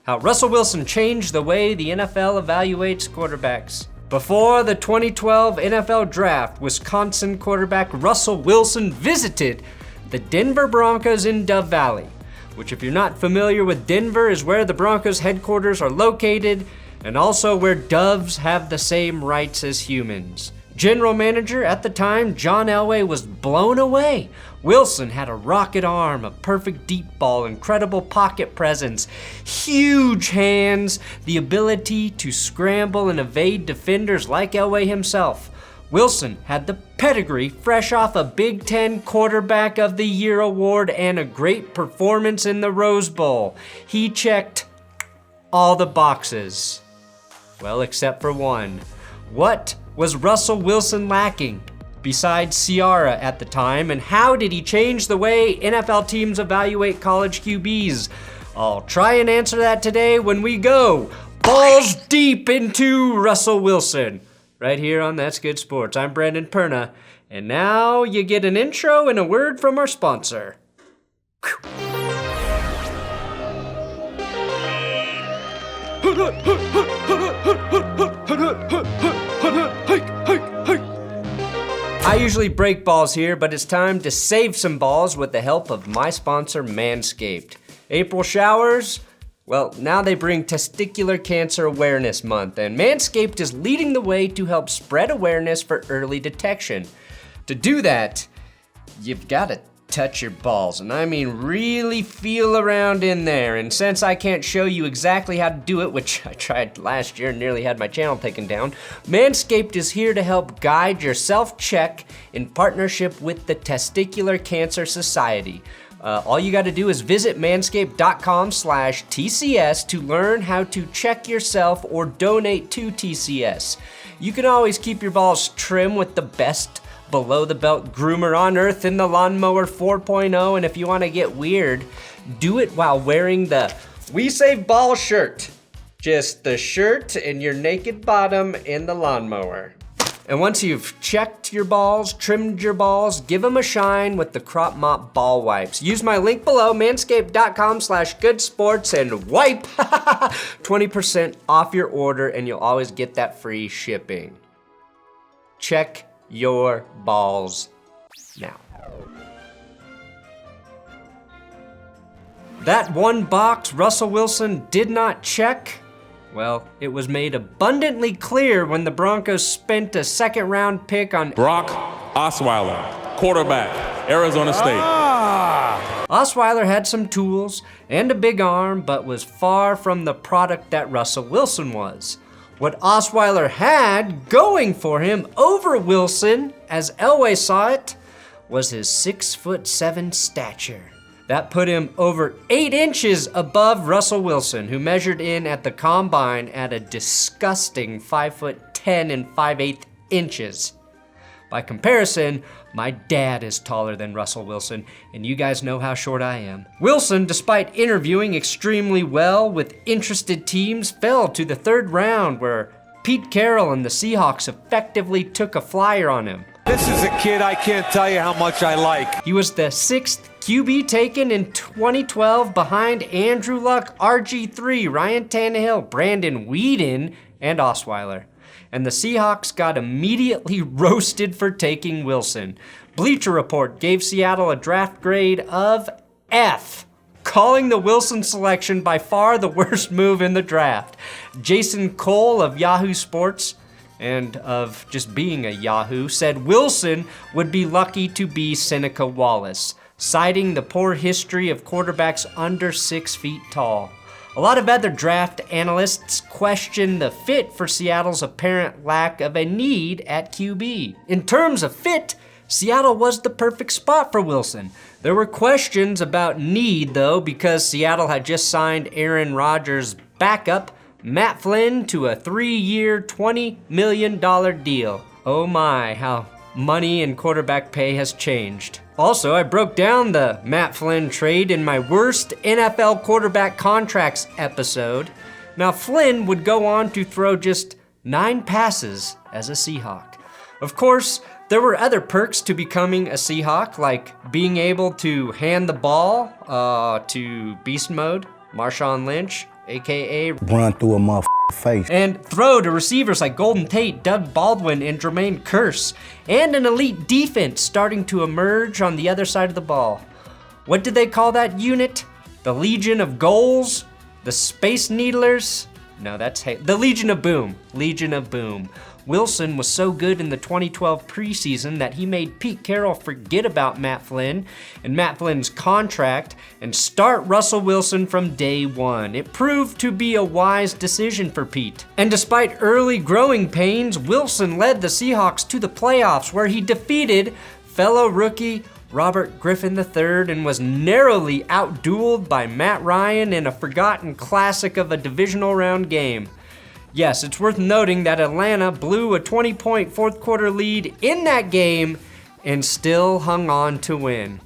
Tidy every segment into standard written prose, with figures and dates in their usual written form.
How Russell Wilson changed the way the NFL evaluates quarterbacks. Before the 2012 NFL Draft, Wisconsin quarterback Russell Wilson visited the Denver Broncos in Dove Valley, which, if you're not familiar with Denver, is where the Broncos headquarters are located and also where doves have the same rights as humans. General manager at the time, John Elway, was blown away. Wilson had a rocket arm, a perfect deep ball, incredible pocket presence, huge hands, the ability to scramble and evade defenders like Elway himself. Wilson had the pedigree fresh off a Big Ten Quarterback of the Year award and a great performance in the Rose Bowl. He checked all the boxes. Well, except for one. What was Russell Wilson lacking besides Ciara at the time, and how did he change the way NFL teams evaluate college QBs? I'll try and answer that today when we go balls deep into Russell Wilson, right here on That's Good Sports. I'm Brandon Perna, and now you get an intro and a word from our sponsor. I usually break balls here, but it's time to save some balls with the help of my sponsor, Manscaped. April showers? Well, now they bring Testicular Cancer Awareness Month, and Manscaped is leading the way to help spread awareness for early detection. To do that, you've got to touch your balls, and I mean really feel around in there. And since I can't show you exactly how to do it, which I tried last year and nearly had my channel taken down, Manscaped is here to help guide your self-check in partnership with the Testicular Cancer Society. All you got to do is visit manscaped.com/TCS to learn how to check yourself or donate to TCS. You can always keep your balls trim with the best below-the-belt groomer on earth in the Lawnmower 4.0, and if you want to get weird, do it while wearing the We Save Balls shirt. Just the shirt and your naked bottom in the lawnmower. And once you've checked your balls, trimmed your balls, give them a shine with the Crop Mop Ball Wipes. Use my link below, manscaped.com/goodsports, and wipe 20% off your order, and you'll always get that free shipping. Check your balls now. That one box Russell Wilson did not check, well, it was made abundantly clear when the Broncos spent a second-round pick on Brock Osweiler, quarterback, Arizona State. Osweiler had some tools and a big arm, but was far from the product that Russell Wilson was. What Osweiler had going for him over Wilson, as Elway saw it, was his 6'7" stature. That put him over 8 inches above Russell Wilson, who measured in at the combine at a disgusting 5'10" and 5/8 inches. By comparison, my dad is taller than Russell Wilson, and you guys know how short I am. Wilson, despite interviewing extremely well with interested teams, fell to the 3rd round where Pete Carroll and the Seahawks effectively took a flyer on him. This is a kid I can't tell you how much I like. He was the 6th QB taken in 2012 behind Andrew Luck, RG3, Ryan Tannehill, Brandon Weeden, and Osweiler. And the Seahawks got immediately roasted for taking Wilson. Bleacher Report gave Seattle a draft grade of F, calling the Wilson selection by far the worst move in the draft. Jason Cole of Yahoo Sports, and of just being a Yahoo, said Wilson would be lucky to be Seneca Wallace, citing the poor history of quarterbacks under 6 feet tall. A lot of other draft analysts question the fit for Seattle's apparent lack of a need at QB. In terms of fit, Seattle was the perfect spot for Wilson. There were questions about need, though, because Seattle had just signed Aaron Rodgers' backup, Matt Flynn, to a 3-year, $20 million deal. Oh my, how money and quarterback pay has changed. Also, I broke down the Matt Flynn trade in my worst NFL quarterback contracts episode. Now, Flynn would go on to throw just 9 passes as a Seahawk. Of course, there were other perks to becoming a Seahawk, like being able to hand the ball to Beast Mode, Marshawn Lynch, aka run through a motherfucker's face, and throw to receivers like Golden Tate, Doug Baldwin, and Jermaine Kearse, and an elite defense starting to emerge on the other side of the ball. What did they call that unit? The Legion of Goals? The Space Needlers? No, that's the Legion of Boom. Legion of Boom. Wilson was so good in the 2012 preseason that he made Pete Carroll forget about Matt Flynn and Matt Flynn's contract and start Russell Wilson from day one. It proved to be a wise decision for Pete. And despite early growing pains, Wilson led the Seahawks to the playoffs where he defeated fellow rookie Robert Griffin III and was narrowly outdueled by Matt Ryan in a forgotten classic of a divisional round game. Yes, it's worth noting that Atlanta blew a 20-point fourth quarter lead in that game and still hung on to win.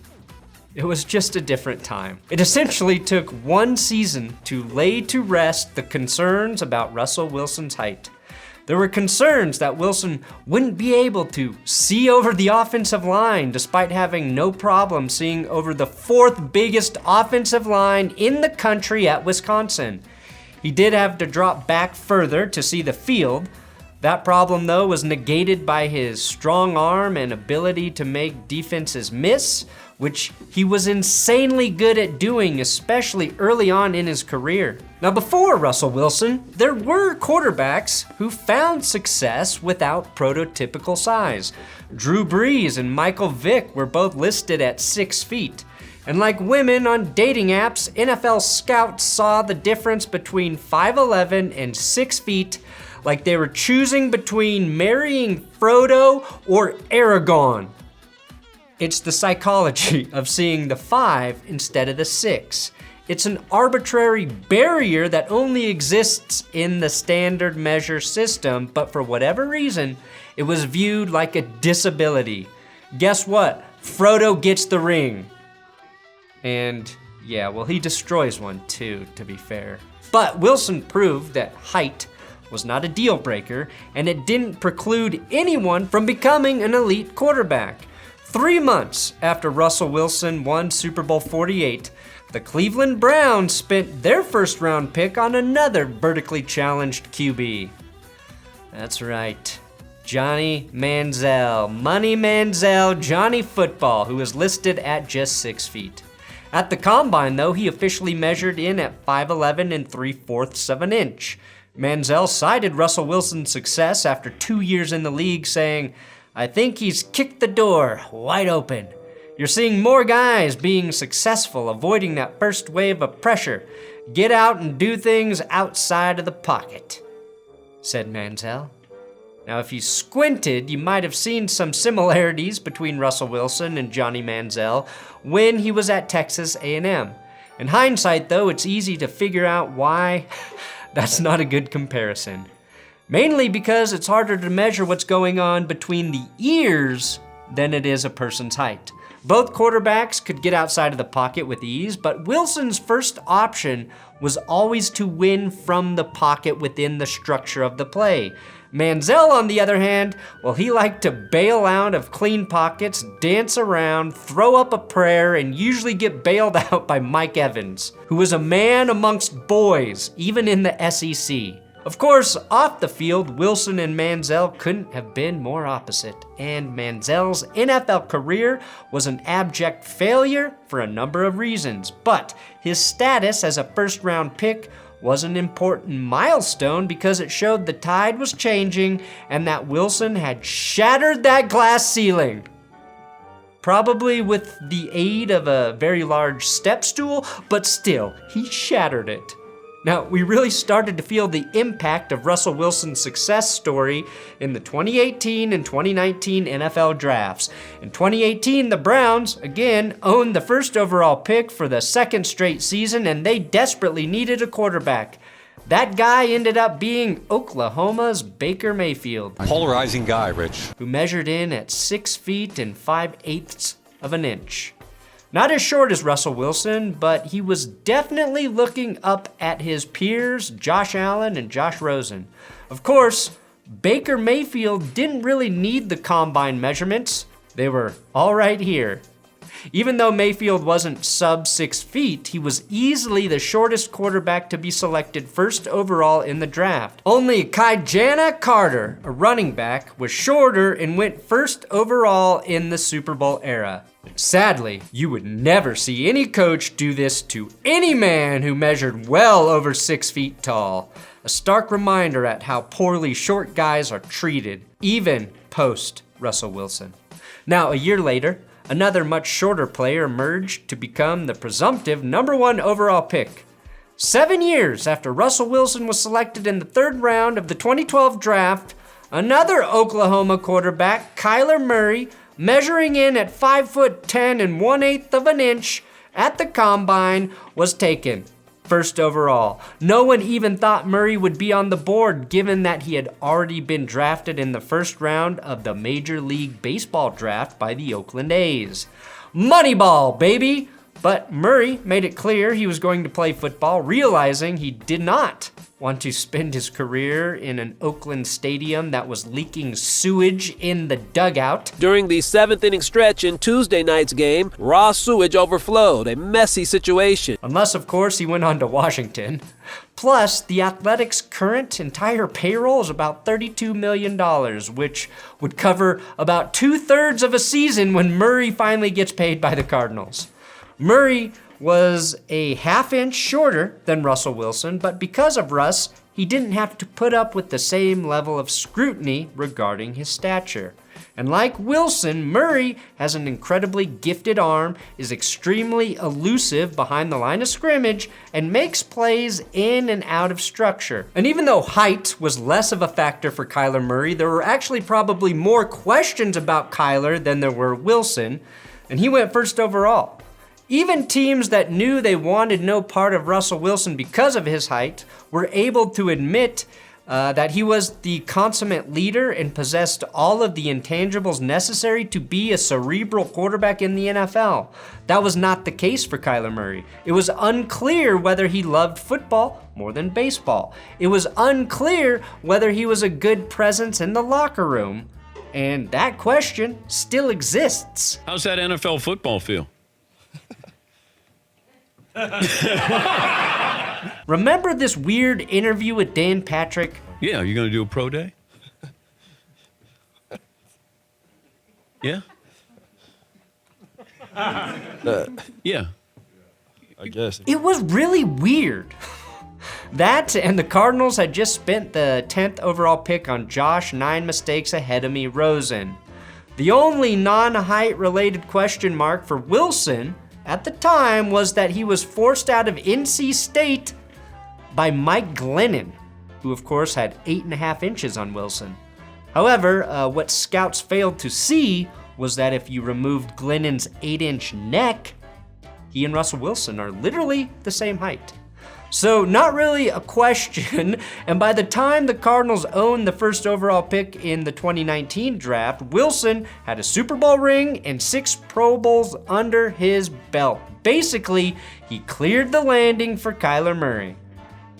It was just a different time. It essentially took one season to lay to rest the concerns about Russell Wilson's height. There were concerns that Wilson wouldn't be able to see over the offensive line despite having no problem seeing over the fourth biggest offensive line in the country at Wisconsin. He did have to drop back further to see the field. That problem, though, was negated by his strong arm and ability to make defenses miss, which he was insanely good at doing, especially early on in his career. Now, before Russell Wilson, there were quarterbacks who found success without prototypical size. Drew Brees and Michael Vick were both listed at 6 feet. And like women on dating apps, NFL scouts saw the difference between 5'11" and 6 feet like they were choosing between marrying Frodo or Aragorn. It's the psychology of seeing the 5 instead of the 6. It's an arbitrary barrier that only exists in the standard measure system, but for whatever reason, it was viewed like a disability. Guess what? Frodo gets the ring. And yeah, well, he destroys one too, to be fair. But Wilson proved that height was not a deal breaker, and it didn't preclude anyone from becoming an elite quarterback. 3 months after Russell Wilson won Super Bowl 48, the Cleveland Browns spent their first round pick on another vertically challenged QB. That's right, Johnny Manziel, Money Manziel, Johnny Football, who was listed at just 6 feet. At the combine, though, he officially measured in at 5'11" and 3/4 of an inch. Manziel cited Russell Wilson's success after 2 years in the league, saying, "I think he's kicked the door wide open. You're seeing more guys being successful, avoiding that first wave of pressure. Get out and do things outside of the pocket," said Manziel. Now, if you squinted, you might have seen some similarities between Russell Wilson and Johnny Manziel when he was at Texas A&M. In hindsight, though, it's easy to figure out why that's not a good comparison. Mainly because it's harder to measure what's going on between the ears than it is a person's height. Both quarterbacks could get outside of the pocket with ease, but Wilson's first option was always to win from the pocket within the structure of the play. Manziel, on the other hand, well, he liked to bail out of clean pockets, dance around, throw up a prayer, and usually get bailed out by Mike Evans, who was a man amongst boys, even in the SEC. Of course, off the field, Wilson and Manziel couldn't have been more opposite, and Manziel's NFL career was an abject failure for a number of reasons, but his status as a first-round pick was an important milestone because it showed the tide was changing and that Wilson had shattered that glass ceiling. Probably with the aid of a very large step stool, but still, he shattered it. Now, we really started to feel the impact of Russell Wilson's success story in the 2018 and 2019 NFL drafts. In 2018, the Browns, again, owned the first overall pick for the second straight season, and they desperately needed a quarterback. That guy ended up being Oklahoma's Baker Mayfield. Polarizing guy, Rich. Who measured in at 6 feet and 5/8 of an inch. Not as short as Russell Wilson, but he was definitely looking up at his peers, Josh Allen and Josh Rosen. Of course, Baker Mayfield didn't really need the combine measurements. They were all right here. Even though Mayfield wasn't sub 6 feet, he was easily the shortest quarterback to be selected first overall in the draft. Only Kyjana Carter, a running back, was shorter and went first overall in the Super Bowl era. Sadly, you would never see any coach do this to any man who measured well over 6 feet tall. A stark reminder at how poorly short guys are treated, even post Russell Wilson. Now, a year later, another much shorter player emerged to become the presumptive #1 overall pick. 7 years after Russell Wilson was selected in the 3rd round of the 2012 draft, another Oklahoma quarterback, Kyler Murray, measuring in at 5'10" and 1/8 of an inch at the combine, was taken first overall. No one even thought Murray would be on the board, given that he had already been drafted in the 1st round of the Major League Baseball draft by the Oakland A's. Moneyball, baby! But Murray made it clear he was going to play football, realizing he did not want to spend his career in an Oakland stadium that was leaking sewage in the dugout. During the 7th inning stretch in Tuesday night's game, raw sewage overflowed, a messy situation. Unless, of course, he went on to Washington. Plus, the Athletics' current entire payroll is about $32 million, which would cover about 2/3 of a season when Murray finally gets paid by the Cardinals. Murray was a ½ inch shorter than Russell Wilson, but because of Russ, he didn't have to put up with the same level of scrutiny regarding his stature. And like Wilson, Murray has an incredibly gifted arm, is extremely elusive behind the line of scrimmage, and makes plays in and out of structure. And even though height was less of a factor for Kyler Murray, there were actually probably more questions about Kyler than there were Wilson, and he went first overall. Even teams that knew they wanted no part of Russell Wilson because of his height were able to admit that he was the consummate leader and possessed all of the intangibles necessary to be a cerebral quarterback in the NFL. That was not the case for Kyler Murray. It was unclear whether he loved football more than baseball. It was unclear whether he was a good presence in the locker room. And that question still exists. How's that NFL football feel? Remember this weird interview with Dan Patrick? Yeah, you gonna do a pro day? Yeah? Yeah. I guess. It was really weird. That and the Cardinals had just spent the 10th overall pick on Josh 9 mistakes ahead of me Rosen. The only non-height related question mark for Wilson at the time was that he was forced out of NC State by Mike Glennon, who of course had 8.5 inches on Wilson. However, what scouts failed to see was that if you removed Glennon's 8-inch neck, he and Russell Wilson are literally the same height. So not really a question, and by the time the Cardinals owned the first overall pick in the 2019 draft, Wilson had a Super Bowl ring and 6 Pro Bowls under his belt. Basically, he cleared the landing for Kyler Murray,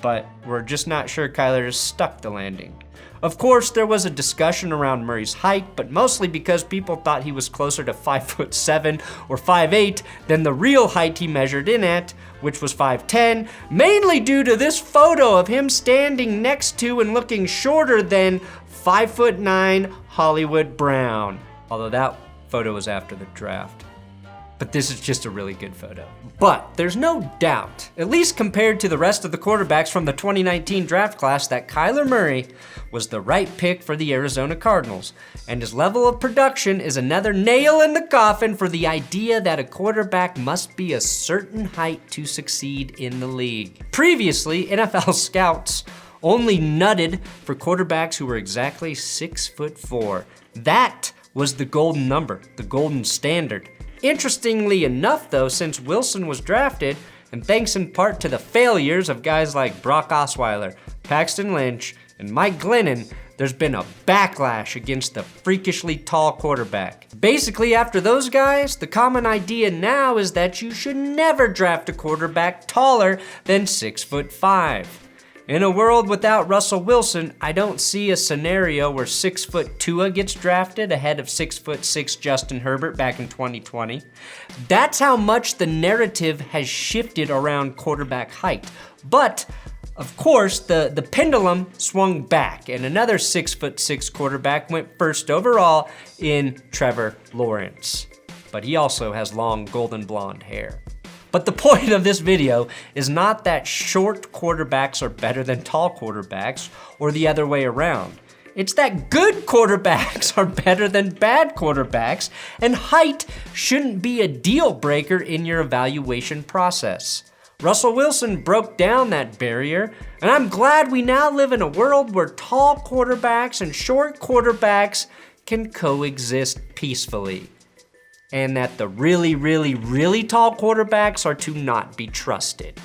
but we're just not sure Kyler stuck the landing. Of course, there was a discussion around Murray's height, but mostly because people thought he was closer to 5'7" or 5'8" than the real height he measured in at, which was 5'10", mainly due to this photo of him standing next to and looking shorter than 5'9" Hollywood Brown. Although that photo was after the draft. But this is just a really good photo. But there's no doubt, at least compared to the rest of the quarterbacks from the 2019 draft class, that Kyler Murray was the right pick for the Arizona Cardinals. And his level of production is another nail in the coffin for the idea that a quarterback must be a certain height to succeed in the league. Previously, NFL scouts only nutted for quarterbacks who were exactly 6'4". That was the golden number, the golden standard. Interestingly enough though, since Wilson was drafted, and thanks in part to the failures of guys like Brock Osweiler, Paxton Lynch, and Mike Glennon, there's been a backlash against the freakishly tall quarterback. Basically, after those guys, the common idea now is that you should never draft a quarterback taller than 6'5". In a world without Russell Wilson, I don't see a scenario where 6' Tua gets drafted ahead of 6'6" Justin Herbert back in 2020. That's how much the narrative has shifted around quarterback height. But of course, the pendulum swung back, and another 6'6" quarterback went first overall in Trevor Lawrence. But he also has long golden blonde hair. But the point of this video is not that short quarterbacks are better than tall quarterbacks or the other way around. It's that good quarterbacks are better than bad quarterbacks, and height shouldn't be a deal breaker in your evaluation process. Russell Wilson broke down that barrier, and I'm glad we now live in a world where tall quarterbacks and short quarterbacks can coexist peacefully. And that the really, really, really tall quarterbacks are to not be trusted.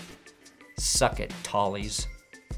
Suck it, tallies.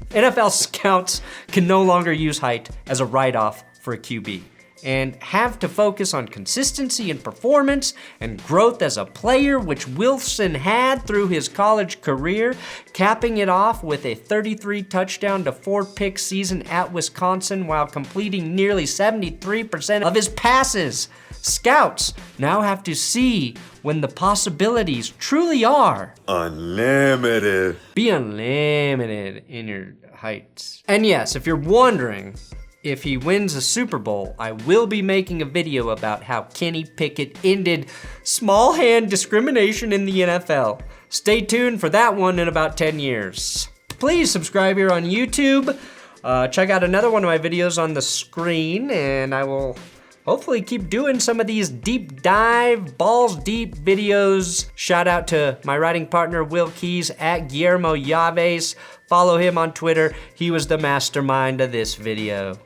NFL scouts can no longer use height as a write-off for a QB and have to focus on consistency in performance and growth as a player, which Wilson had through his college career, capping it off with a 33 touchdown to 4 pick season at Wisconsin while completing nearly 73% of his passes. Scouts now have to see when the possibilities truly are unlimited. Be unlimited in your heights. And yes, if you're wondering if he wins a Super Bowl, I will be making a video about how Kenny Pickett ended small hand discrimination in the NFL. Stay tuned for that one in about 10 years. Please subscribe here on YouTube. Check out another one of my videos on the screen, and I will hopefully keep doing some of these deep dive, balls deep videos. Shout out to my writing partner, Will Keys, at Guillermo Yaves. Follow him on Twitter. He was the mastermind of this video.